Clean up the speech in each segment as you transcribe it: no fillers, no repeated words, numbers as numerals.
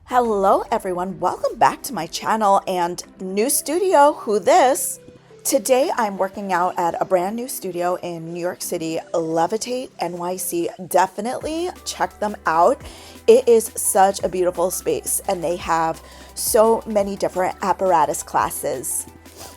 Hello everyone, welcome back to my channel and new studio, who this? Today I'm working out at a brand new studio in New York City, Levitate NYC. Definitely check them out. It is such a beautiful space and they have so many different apparatus classes.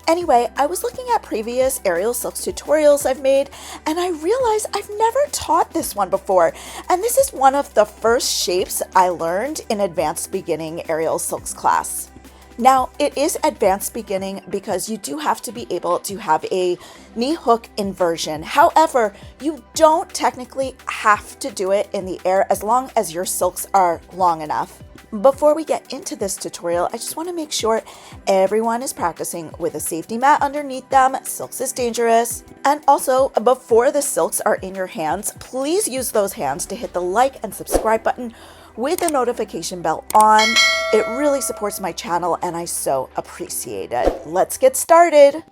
Anyway, I was looking at previous aerial silks tutorials I've made and I realized I've never taught this one before. And this is one of the first shapes I learned in advanced beginning aerial silks class. Now, it is advanced beginning because you do have to be able to have a knee hook inversion. However, you don't technically have to do it in the air as long as your silks are long enough. Before we get into this tutorial, I just want to make sure everyone is practicing with a safety mat underneath them. Silks is dangerous. And also, before the silks are in your hands, please use those hands to hit the like and subscribe button with the notification bell on. It really supports my channel and I so appreciate it. Let's get started.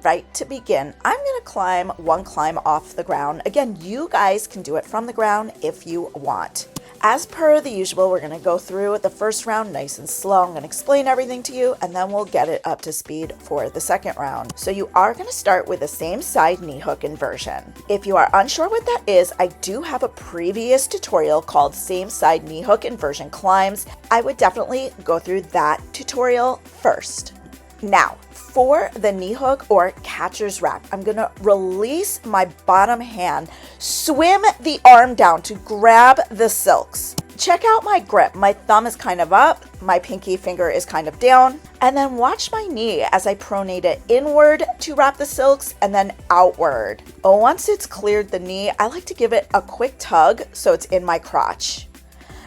Right, to begin, I'm going to climb one climb off the ground. Again, you guys can do it from the ground if you want. As per the usual, we're going to go through the first round nice and slow. I'm going to explain everything to you and then we'll get it up to speed for the second round. So you are going to start with the same side knee hook inversion. If you are unsure what that is, I do have a previous tutorial called same side knee hook inversion climbs. I would definitely go through that tutorial first. Now, for the knee hook or catcher's wrap, I'm going to release my bottom hand, swim the arm down to grab the silks. Check out my grip. My thumb is kind of up, my pinky finger is kind of down, and then watch my knee as I pronate it inward to wrap the silks and then outward. Once it's cleared the knee, I like to give it a quick tug so it's in my crotch.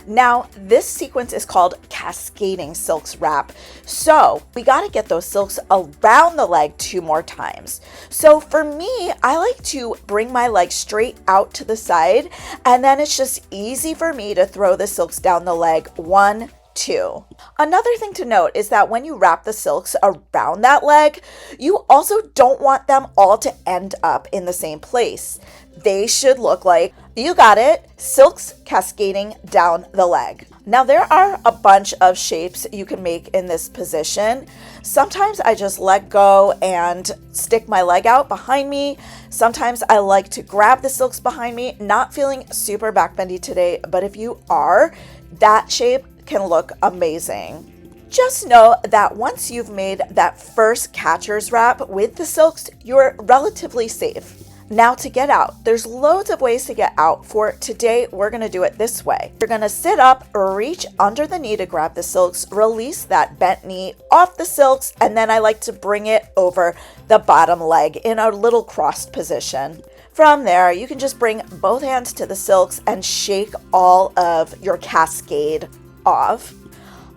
Now, this sequence is called Cascading Silks Wrap. So we got to get those silks around the leg 2 more times. So for me, I like to bring my leg straight out to the side, and then it's just easy for me to throw the silks down the leg 1, 2. Another thing to note is that when you wrap the silks around that leg, you also don't want them all to end up in the same place. They should look like, you got it, silks cascading down the leg. Now there are a bunch of shapes you can make in this position. Sometimes I just let go and stick my leg out behind me. Sometimes I like to grab the silks behind me. Not feeling super backbendy today, but if you are, that shape can look amazing. Just know that once you've made that first catcher's wrap with the silks, you're relatively safe. Now to get out, there's loads of ways to get out. For today, we're going to do it this way. You're going to sit up, reach under the knee to grab the silks, release that bent knee off the silks, and then I like to bring it over the bottom leg in a little crossed position. From there, you can just bring both hands to the silks and shake all of your cascade off.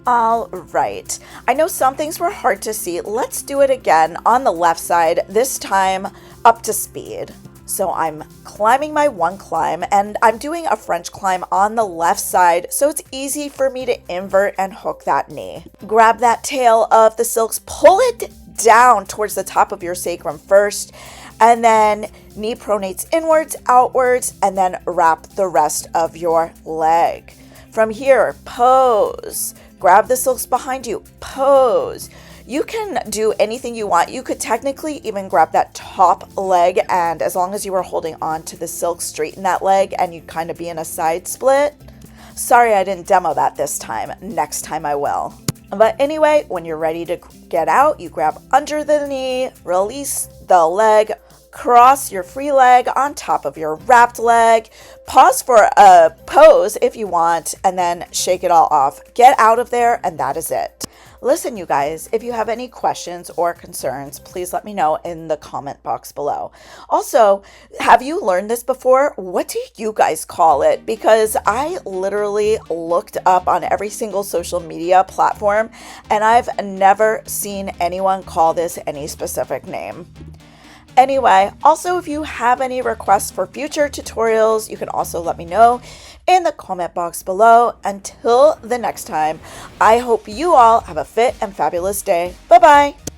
All right, I know some things were hard to see. Let's do it again on the left side, this time up to speed. So I'm climbing my one climb and I'm doing a French climb on the left side so it's easy for me to invert and hook that knee. Grab that tail of the silks, pull it down towards the top of your sacrum first, and then knee pronates inwards, outwards, and then wrap the rest of your leg. From here, pose. Grab the silks behind you, pose. You can do anything you want. You could technically even grab that top leg, and as long as you were holding on to the silk, straighten that leg and you'd kind of be in a side split. Sorry I didn't demo that this time. Next time I will. But anyway, when you're ready to get out, you grab under the knee, release the leg, cross your free leg on top of your wrapped leg, pause for a pose if you want, and then shake it all off. Get out of there, and that is it. Listen, you guys, if you have any questions or concerns, please let me know in the comment box below. Also, have you learned this before? What do you guys call it? Because I literally looked up on every single social media platform, and I've never seen anyone call this any specific name. Anyway, also if you have any requests for future tutorials, you can also let me know in the comment box below. Until the next time, I hope you all have a fit and fabulous day. Bye-bye.